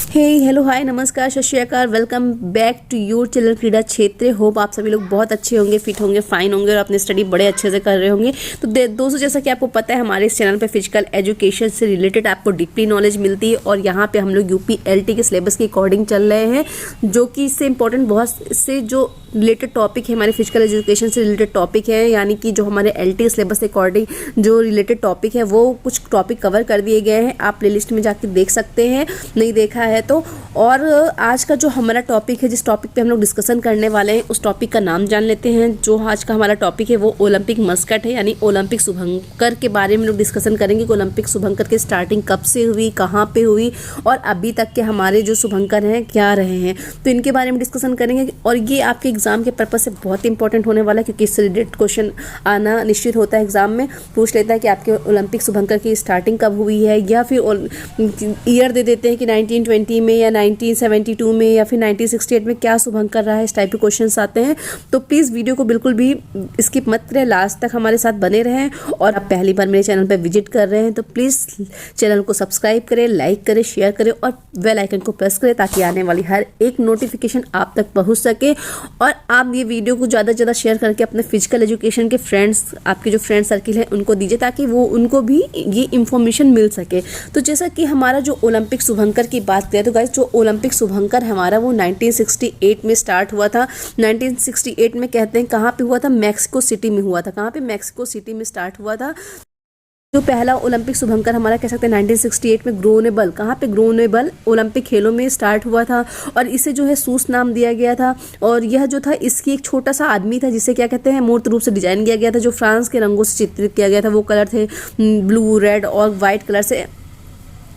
हे hello hi नमस्कार सत श्री अकाल। Welcome back to your channel Krida Kshetra. Hope आप सभी लोग बहुत अच्छे होंगे, फिट होंगे, फाइन होंगे और अपनी स्टडी बड़े अच्छे से कर रहे होंगे। तो दोस्तों, जैसा कि आपको पता है, हमारे इस चैनल पे फिजिकल एजुकेशन से रिलेटेड आपको डीपली नॉलेज मिलती है और यहाँ पे हम लोग यूपीएलटी के सिलेबस के अकॉर्डिंग चल रहे हैं, जो कि इससे इंपॉर्टेंट बहुत से जो रिलेटेड टॉपिक है हमारे फिजिकल एजुकेशन से रिलेटेड टॉपिक है, यानी कि जो हमारे एलटी सिलेबस के अकॉर्डिंग जो रिलेटेड टॉपिक है वो कुछ टॉपिक कवर कर दिए गए हैं। आप प्लेलिस्ट में जाके देख सकते हैं, नहीं देखा है तो। और आज का जो हमारा टॉपिक है, जिस टॉपिक पे हम लोग डिस्कशन करने वाले हैं, उस टॉपिक का नाम जान लेते हैं। जो आज का हमारा टॉपिक है वो ओलंपिक मस्कट है, यानी ओलंपिक शुभंकर के बारे में लोग डिस्कशन करेंगे कि ओलंपिक शुभंकर की स्टार्टिंग कब से हुई, कहाँ पे हुई और अभी तक के हमारे जो शुभंकर हैं क्या रहे हैं, तो इनके बारे में डिस्कशन करेंगे। और ये आपके एग्जाम के पर्पज से बहुत इंपॉर्टेंट होने वाला है, क्योंकि इससे रिलेटेड क्वेश्चन आना निश्चित होता है। एग्जाम में पूछ लेता है कि आपके ओलंपिक शुभंकर की स्टार्टिंग कब हुई है, या फिर ईयर दे देते हैं कि 1920 में या 1972 में या फिर 1968 में क्या शुभंकर रहा है। इस टाइप के क्वेश्चंस आते हैं। तो प्लीज़ वीडियो को बिल्कुल भी स्किप मत करें, लास्ट तक हमारे साथ बने रहें। और आप पहली बार मेरे चैनल पर विजिट कर रहे हैं तो प्लीज़ चैनल को सब्सक्राइब करें, लाइक करें, शेयर करें और बेल आइकन को प्रेस करें, ताकि आने वाली हर एक नोटिफिकेशन आप तक पहुंच सके। और आप ये वीडियो को ज़्यादा से ज़्यादा शेयर करके अपने फिजिकल एजुकेशन के फ्रेंड्स, आपके जो फ्रेंड सर्किल है, उनको दीजिए, ताकि वो उनको भी ये इन्फॉर्मेशन मिल सके। तो जैसा कि हमारा जो ओलंपिक शुभंकर की बात करें तो गाइस, जो ओलंपिक शुभंकर हमारा वो 1968 में स्टार्ट हुआ था। 1968 में कहते हैं कहाँ पे हुआ था, मैक्सिको सिटी में हुआ था। कहाँ पे, मैक्सिको सिटी में स्टार्ट हुआ था। जो पहला ओलंपिक शुभंकर हमारा कह सकते हैं 1968 में ग्रोनेबल, कहाँ पे, ग्रोनेबल ओलंपिक खेलों में स्टार्ट हुआ था। और इसे जो है सूस नाम दिया गया था। और यह जो था, इसकी एक छोटा सा आदमी था जिसे क्या कहते हैं, मूर्त रूप से डिजाइन किया गया था, जो फ्रांस के रंगों से चित्रित किया गया था। वो कलर थे ब्लू, रेड और वाइट कलर से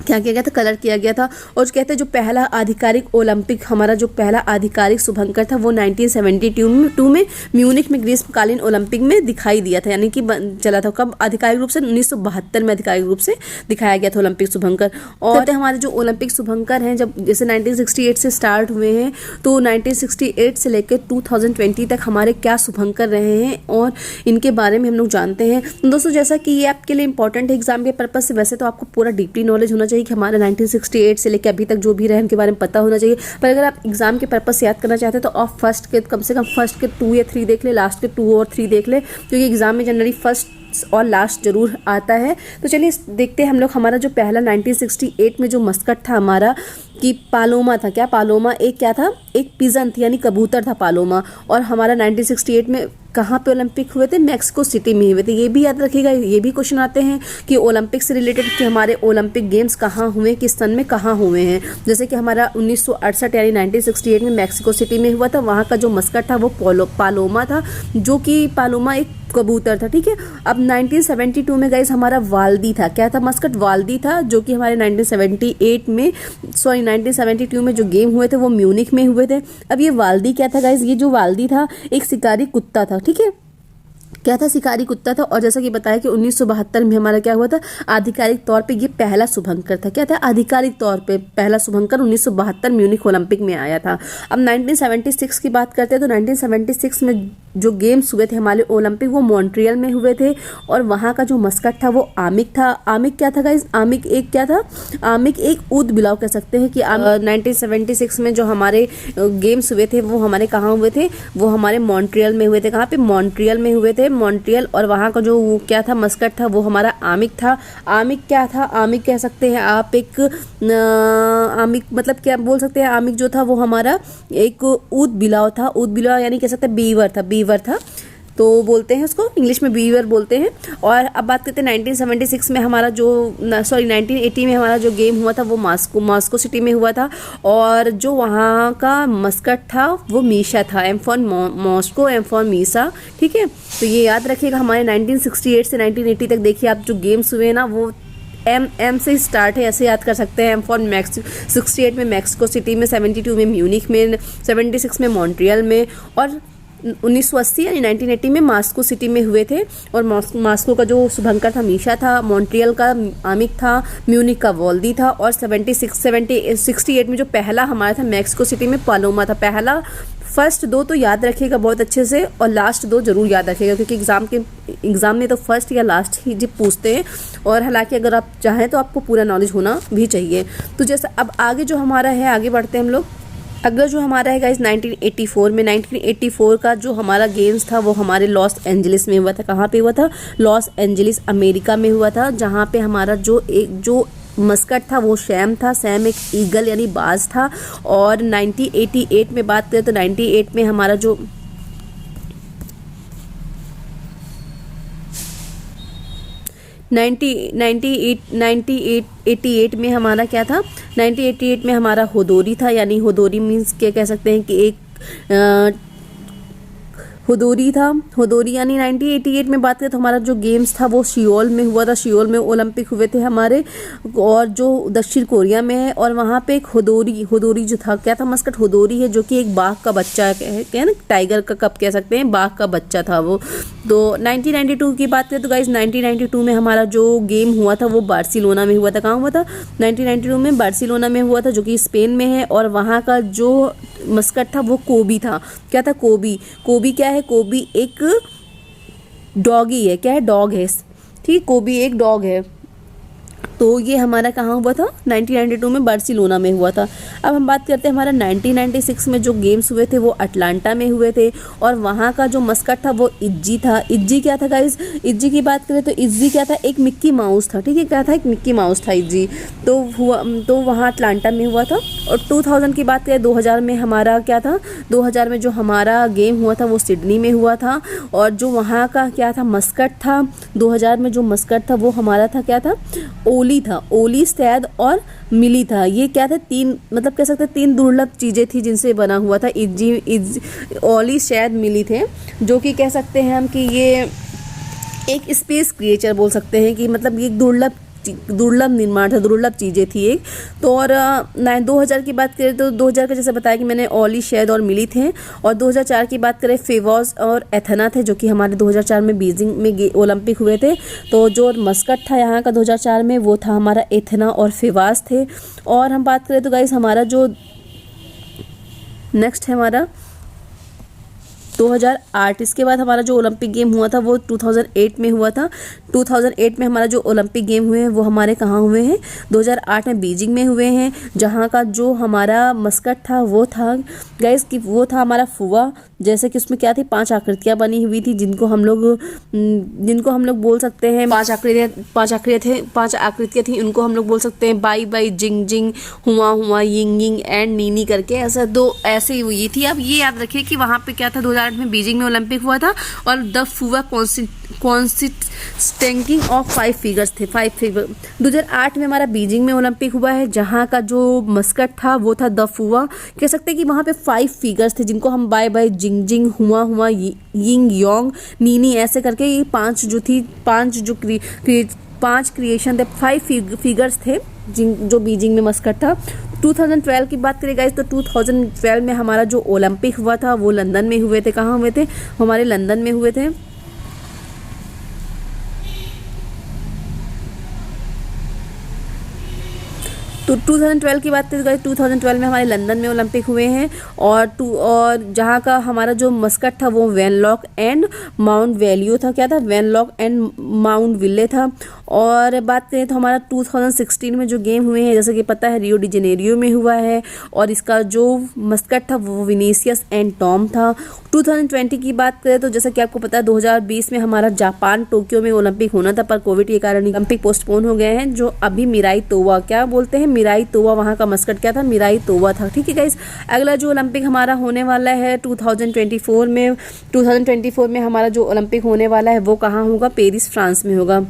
क्या किया गया था, कलर किया गया था। और कहते हैं जो पहला आधिकारिक ओलंपिक, हमारा जो पहला आधिकारिक शुभंकर था वो 1972 में म्यूनिख में ग्रीष्मकालीन ओलंपिक में दिखाई दिया था, यानी कि चला था। कब आधिकारिक रूप से, 1972 में आधिकारिक रूप से दिखाया गया था ओलंपिक शुभंकर। और कहते हैं हमारे जो ओलंपिक शुभंकर हैं, जब जैसे 1968 से स्टार्ट हुए हैं, तो 1968 से लेकर 2020 तक हमारे क्या शुभंकर रहे हैं और इनके बारे में हम लोग जानते हैं। दोस्तों, जैसा कि ये आपके लिए इंपॉर्टेंट है एग्जाम के पर्पज से, वैसे तो आपको पूरा डीपली नॉलेज होना चाहिए कि हमारे 1968 से लेकर अभी तक जो भी रहे उनके बारे में पता होना चाहिए। पर अगर आप एग्जाम के पर्पज से याद करना चाहते हैं तो आप फर्स्ट के कम से कम फर्स्ट के 2 या 3 देख ले, लास्ट के 2 और 3 देख ले, क्योंकि एग्जाम में जनरली फर्स्ट और लास्ट जरूर आता है। तो चलिए देखते हैं हम लोग। हमारा जो पहला 1968 में जो मस्कट था हमारा, कि पालोमा था। क्या पालोमा एक क्या था, एक पिजन थी, यानी कबूतर था पालोमा। और हमारा 1968 में कहाँ पे ओलंपिक हुए थे, मैक्सिको सिटी में हुए थे। ये भी याद रखिएगा, ये भी क्वेश्चन आते हैं कि ओलंपिक से रिलेटेड कि हमारे ओलंपिक गेम्स कहाँ हुए, किस सन में कहाँ हुए हैं। जैसे कि हमारा 1968 यानी 1968 में मैक्सिको सिटी में हुआ था। वहाँ का जो मस्कट था वो पालोमा था, जो कि पालोमा एक कबूतर था। ठीक है। अब 1972 में गाइस हमारा वाल्दी था। क्या था, मस्कट वाल्दी था, जो कि हमारे 1972 में जो गेम हुए थे वो म्यूनिख में हुए थे। अब ये वाल्दी क्या था गाइस, ये जो वाल्दी था एक शिकारी कुत्ता था। ठीक है, क्या था, शिकारी कुत्ता था। और जैसा कि बताया कि 1972 में हमारा क्या हुआ था, आधिकारिक तौर पे ये पहला शुभंकर था। क्या था, आधिकारिक तौर पे पहला शुभंकर 1972 म्यूनिख ओलंपिक में आया था। अब 1976 की बात करते हैं तो 1976 में जो गेम्स हुए थे हमारे ओलंपिक, वो मॉन्ट्रियल में हुए थे। और वहाँ का जो मस्कट था वो आमिक था। आमिक क्या था गाइस, आमिक एक क्या था, आमिक एक ऊद बिलाव कह सकते हैं कि 1976 में जो हमारे गेम्स हुए थे वो हमारे कहाँ हुए थे, वो हमारे मॉन्ट्रियल में हुए थे। कहाँ पे, मॉन्ट्रियल में हुए थे, मॉन्ट्रियल। और वहाँ का जो क्या था, मस्कट था, वो हमारा आमिक था। आमिक क्या था, आमिक कह सकते हैं आप एक आमिक मतलब क्या बोल सकते हैं, आमिक जो था वो हमारा एक ऊद बिलाव था। ऊद बिलाव यानी कह सकते हैं बीवर था, तो बोलते हैं उसको इंग्लिश में बीवर बोलते हैं। और अब बात करते हैं 1976 में हमारा जो 1980 में हमारा जो गेम हुआ था वो मॉस्को सिटी में हुआ था। और जो वहाँ का मस्कट था वो मीशा था, M for Moscow, M for Misha. ठीक है, तो ये याद रखिएगा। हमारे 1968 से 1980 तक देखिए आप जो गेम्स हुए ना, वो एम से स्टार्ट है, ऐसे याद कर सकते हैं। एम फॉर 68 में मैक्सिको सिटी में, 72 में म्यूनिख में, 76 में मॉन्ट्रियल में। और 1980 यानी 1980 में मॉस्को सिटी में हुए थे। और मॉस्को का जो शुभंकर था मीशा था, मॉन्ट्रियल का आमिक था, म्यूनिक का वॉल्दी था, और 68 में जो पहला हमारा था मैक्सिको सिटी में पालोमा था। पहला फर्स्ट दो तो याद रखिएगा बहुत अच्छे से, और लास्ट दो जरूर याद रखिएगा, क्योंकि एग्ज़ाम में तो फर्स्ट या लास्ट ही जब पूछते हैं। और हालांकि अगर आप चाहें तो आपको पूरा नॉलेज होना भी चाहिए। तो जैसा अब आगे जो हमारा है, आगे बढ़ते हैं हम लोग। अगला जो हमारा है गाइस 1984 में, 1984 का जो हमारा गेम्स था वो हमारे लॉस एंजलिस में हुआ था। कहाँ पे हुआ था? लॉस एंजलिस अमेरिका में हुआ था, जहाँ पे हमारा जो मस्कट था वो सैम था। सैम एक ईगल यानी बाज था। और 1988 में बात करें तो 98 में हमारा जो 88 में हमारा क्या था? 1988 में हमारा होदोरी था, यानी होदोरी मीन्स क्या कह सकते हैं कि एक हुदोरी था। हुदोरी यानी 1988 में बात करें तो हमारा जो गेम्स था वो सियोल में हुआ था। सियोल में ओलंपिक हुए थे हमारे, और जो दक्षिण कोरिया में है। और वहाँ पे एक हुदोरी जो था, क्या था मस्कट? हुदोरी है, जो कि एक बाघ का बच्चा है ना, टाइगर का कप कह सकते हैं, बाघ का बच्चा था वो। तो 1992 की बात करें तो गाइज 1992 में हमारा जो गेम हुआ था वो बार्सिलोना में हुआ था। कहाँ हुआ था? 1992 में बार्सिलोना में हुआ था, जो कि स्पेन में है। और वहाँ का जो मस्कट था वो कोबी था। क्या था? कोबी। कोबी क्या है? कोबी एक डॉगी है। क्या है? डॉग है, ठीक। कोबी एक डॉग है। तो ये हमारा कहाँ हुआ था? 1992 में बार्सिलोना में हुआ था। अब हम बात करते हैं हमारा 1996 में जो गेम्स हुए थे वो अटलांटा में हुए थे। और वहाँ का जो मस्कट था वो इज्जी था। इज्जी क्या था गाइज? इज्जी की बात करें तो इज्जी क्या था? एक मिक्की माउस था, ठीक है। क्या था? एक मिक्की माउस था इज्जी। तो वहाँ अटलांटा में हुआ था। और 2000 की बात करें, 2000 में हमारा क्या था? 2000 में जो हमारा गेम हुआ था वो सिडनी में हुआ था। और जो वहाँ का क्या था मस्कट था, 2000 में जो मस्कट था वो हमारा था, क्या था? ओली था। ओली, सैद और मिली था। ये क्या था? तीन, मतलब कह सकते हैं तीन दुर्लभ चीजें थी जिनसे बना हुआ था। ओली, सैद, मिली थे, जो कि कह सकते हैं हम कि ये एक स्पेस क्रिएचर बोल सकते हैं, कि मतलब ये दुर्लभ निर्माण था, दुर्लभ चीज़ें थी एक। तो और 2000 की बात करें तो 2000 का जैसे बताया कि मैंने ओली, शैद और मिली थे। और 2004 की बात करें फेवॉज और एथेना थे, जो कि हमारे 2004 में बीजिंग में ओलंपिक हुए थे। तो जो मस्कट था यहाँ का 2004 में वो था हमारा एथेना और फेवाज थे। और हम बात करें तो गाइस हमारा जो नेक्स्ट है हमारा 2008। इसके बाद हमारा जो ओलंपिक गेम हुआ था वो 2008 में हुआ था। 2008 में हमारा जो ओलंपिक गेम हुए हैं वो हमारे कहाँ हुए हैं? 2008 में बीजिंग में हुए हैं, जहाँ का जो हमारा मस्कट था वो था गाइस कि वो था हमारा फुआ। जैसे कि उसमें क्या थी? 5 आकृतियाँ बनी हुई थी, जिनको हम लोग बोल सकते हैं 5 आकृतियाँ थी, उनको हम लोग बोल सकते हैं बाई बाई, जिंग जिंग, हुआ हुआ, यिंग यिंग एंड नीनी करके, ऐसे ही हुई थी। अब ये याद रखिए कि वहाँ पे क्या था? 2008 में बीजिंग में ओलंपिक हुआ था। और द फुआ कॉन्सिस्टिंग ऑफ 5 फिगर्स थे, 5 फिगर। 2008 में हमारा बीजिंग में ओलंपिक हुआ है, जहाँ का जो मस्कट था वो था द फुआ। कह सकते हैं कि वहाँ पे 5 फिगर्स थे, जिनको हम बाय बाय, जिंग जिंग, हुआ हुआ, यिंग योंग, नीनी, ऐसे करके ये 5 जो थी, 5 क्रिएशन थे, 5 फिगर्स थे जो बीजिंग में मस्कट था। 2012 की बात करें गाइस तो 2012 में हमारा जो ओलंपिक हुआ था वो लंदन में हुए थे। कहाँ हुए थे? हमारे लंदन में हुए थे। तो 2012 की बात करें गाइस, 2012 में हमारे लंदन में ओलंपिक हुए हैं। और जहाँ का हमारा जो मस्कट था वो वेनलॉक एंड माउंट वैल्यू था। क्या था? वेनलॉक एंड माउंट विले था। और बात करें तो हमारा 2016 में जो गेम हुए हैं, जैसे कि पता है रियो डी जेनेरियो में हुआ है। और इसका जो मस्कट था वो विनीसियस एंड टॉम था। 2020 की बात करें तो जैसा कि आपको पता है 2020 में हमारा जापान टोक्यो में ओलंपिक होना था, पर कोविड के कारण ओलंपिक पोस्टपोन हो गए हैं। जो अभी मिराई तोवा, क्या बोलते हैं? मिराई तोवा, वहाँ का मस्कट क्या था? मिराई तोवा था, ठीक है गाइस। अगला जो ओलंपिक हमारा होने वाला है 2024 में हमारा जो ओलंपिक होने वाला है वो कहाँ होगा? पेरिस, फ्रांस में होगा।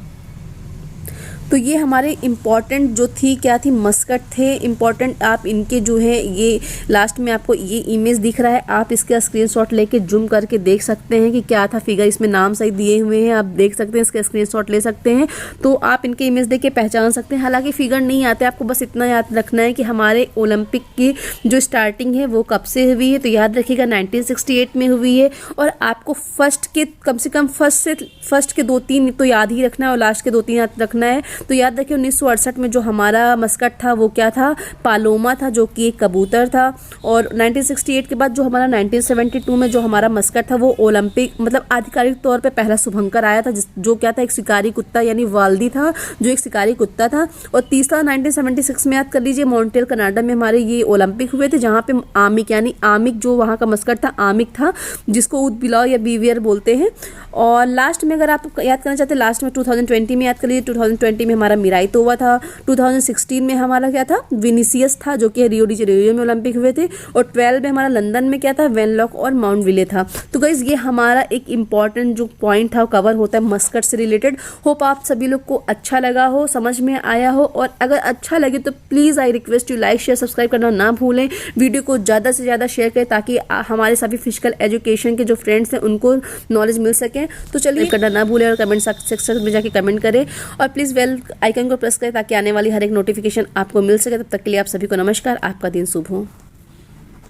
तो ये हमारे इम्पॉर्टेंट जो थी क्या थी, मस्कट थे इम्पॉर्टेंट। आप इनके जो है ये लास्ट में आपको ये इमेज दिख रहा है, आप इसका स्क्रीनशॉट लेके जूम करके देख सकते हैं कि क्या था फिगर, इसमें नाम सही दिए हुए हैं, आप देख सकते हैं, इसका स्क्रीनशॉट ले सकते हैं। तो आप इनके इमेज देख के पहचान सकते हैं। हालांकि फिगर नहीं आते, आपको बस इतना याद रखना है कि हमारे ओलंपिक की जो स्टार्टिंग है वो कब से हुई है, तो याद रखिएगा 1968 में हुई है। और आपको फर्स्ट के कम से कम फर्स्ट के 2-3 तो याद ही रखना है और लास्ट के 2-3 याद रखना है। तो याद रखिए 1968 में जो हमारा मस्कट था वो क्या था, पालोमा था, जो कि एक कबूतर था। और 1968 के बाद जो हमारा 1972 में जो हमारा मस्कट था वो ओलंपिक मतलब आधिकारिक तौर पे पहला शुभंकर आया था, जो क्या था, एक शिकारी कुत्ता यानी वाल्दी था, जो एक शिकारी कुत्ता था। और तीसरा 1976 में याद कर लीजिए, मॉन्ट्रियल कनाडा में हमारे ये ओलंपिक हुए थे, जहाँ पे आमिक यानी आमिक जो वहाँ का मस्कट था आमिक था, जिसको ऊद बिलाव या बीवियर बोलते हैं। और लास्ट में अगर आप याद करना चाहते हैं, लास्ट में 2020 में याद कर लीजिए, 2020 में हमारा मिराई तोवा था, 2016 में हमारा क्या था, विनीसियस था, जो कि रियो डी जेनेरियो में ओलंपिक हुए थे। और 12 में हमारा लंदन में क्या था, वेनलॉक और माउंट विले था। तो गाइस ये हमारा एक इंपॉर्टेंट जो पॉइंट था कवर होता है मस्कट से रिलेटेड। होप आप सभी लोग को अच्छा लगा हो, समझ में आया हो। और अगर अच्छा लगे तो please I request you like share subscribe करना ना भूलें। वीडियो को ज़्यादा से ज़्यादा शेयर करें ताकि हमारे सभी फिजिकल एजुकेशन के जो फ्रेंड्स हैं उनको नॉलेज मिल सके। तो चलिए करना ना भूलें और कमेंट सेक्शन में जाके कमेंट करें और प्लीज़ बेल आइकन को प्रेस करें ताकि आने वाली हर एक नोटिफिकेशन आपको मिल सके। तब तक के लिए आप सभी को नमस्कार, आपका दिन शुभ हो।